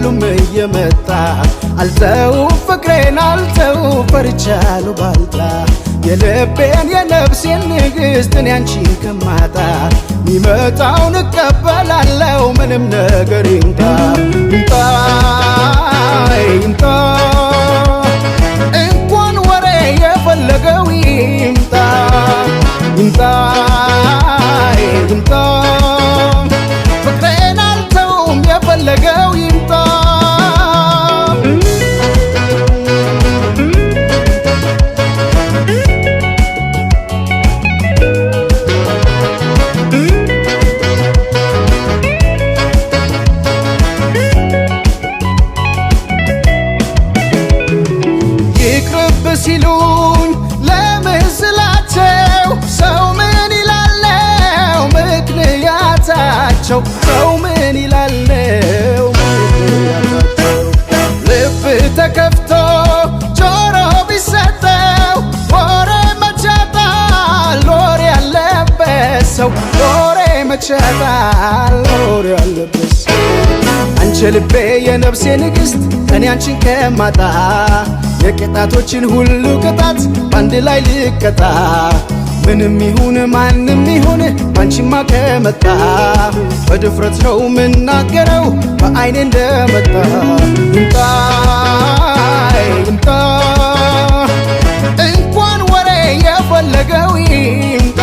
ሁሉም እየመጣ አልተው ፍቅሬን አልተው ፈርቻለሁ ባልታ የልቤን የነፍሴን ንግሥት እኔ አንቺን ከማጣ ሚመጣውን እቀበላለሁ ምንም ነገር ይምጣ ይምጣ ይምጣ እንኳን ወሬ የፈለገው ይምጣ ይምጣ ይምጣ ፍቅሬን አልተውም የፈለገው ይምጣ ሲሉኝ ለምስላቸው ሰው ምን ይላለው ምክንያታቸው ሰው ምን ይላለው ምክንያታቸው ልብ ተከፍቶ ጆሮ ቢሰጠው ወሬ መቻጣል ወሬ ያለበት ሰው ወሬ መቻጣል ወሬ ያለበት ሰው አንቺ ልቤ የነፍሴ ንግሥት እኔ አንቺን ከማጣ የቅጣቶችን ሁሉ ቅጣት ባንድ ላይ ልቀጣ ምንም ይሁን ማንም ይሁን ባንቺማ ከመጣ በድፍረት ነው ምናገረው በአይኔ እንደመጣ ይምጣ ይምጣ እንኳን ወሬ የፈለገው ይምጣ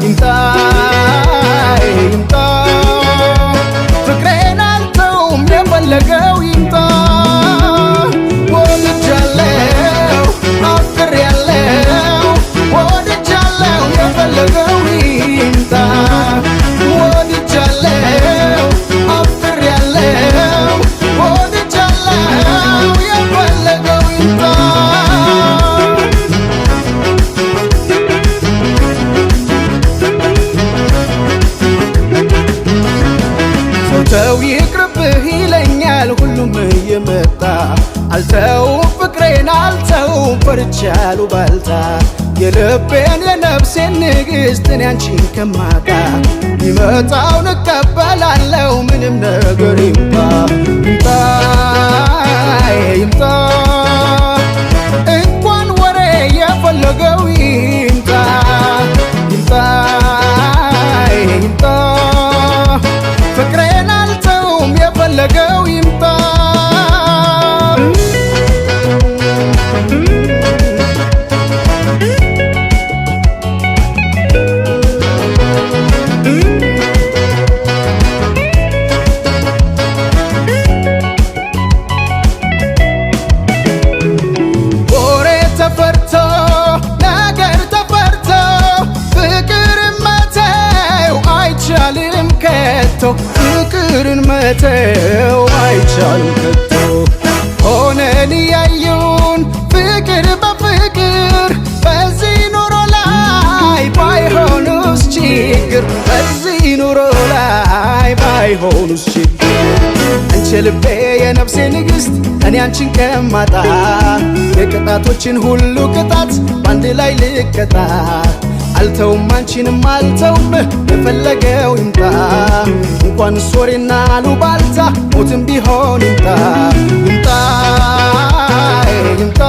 ይምጣ ይምጣ ፍቅሬን አልተውም የፈለገው ይምጣ ሰው ይቅርብህ ይለኛል ሁሉም እየመጣ አልተው ፍቅሬን አልተው ፈርቻለሁ ባልታ የልቤን የነፍሴን ንግሥት እኔ አንቺን ከማጣ ይመጣውን እቀበላለሁ ምንም ነገር ይምጣ ይምጣ ይምጣ እንኳን ወሬ የፈለገው ይምጣ ይምጣ ይምጣ ፍቅሬን አልተውም የፈለገው ይምጣ ወሬ ተፈርቶ ነገር ተፈርቶ ፍቅርን መተው አይቻልም ከቶ ፍቅርን መተው አይቻልም ከቶ ሆነን ያዩን ፍቅር በፍቅር በዚህ ኑሮ ላይ ባይሆኑስ ችግር በዚህ ኑሮ ላይ ባይሆኑስ ችግር አንቺ ልቤ የነፍሴ ንግሥት እኔ አንቺን ከማጣ የቅጣቶችን ሁሉ ቅጣት ባንድ ላይ ልቀጣ አልተውም አንቺንም አልተውም የፈለገው ይምጣ እንኳን ሶሬና አሉባልታ ሞትም ቢሆን ይምጣ ይምጣ ይምጣ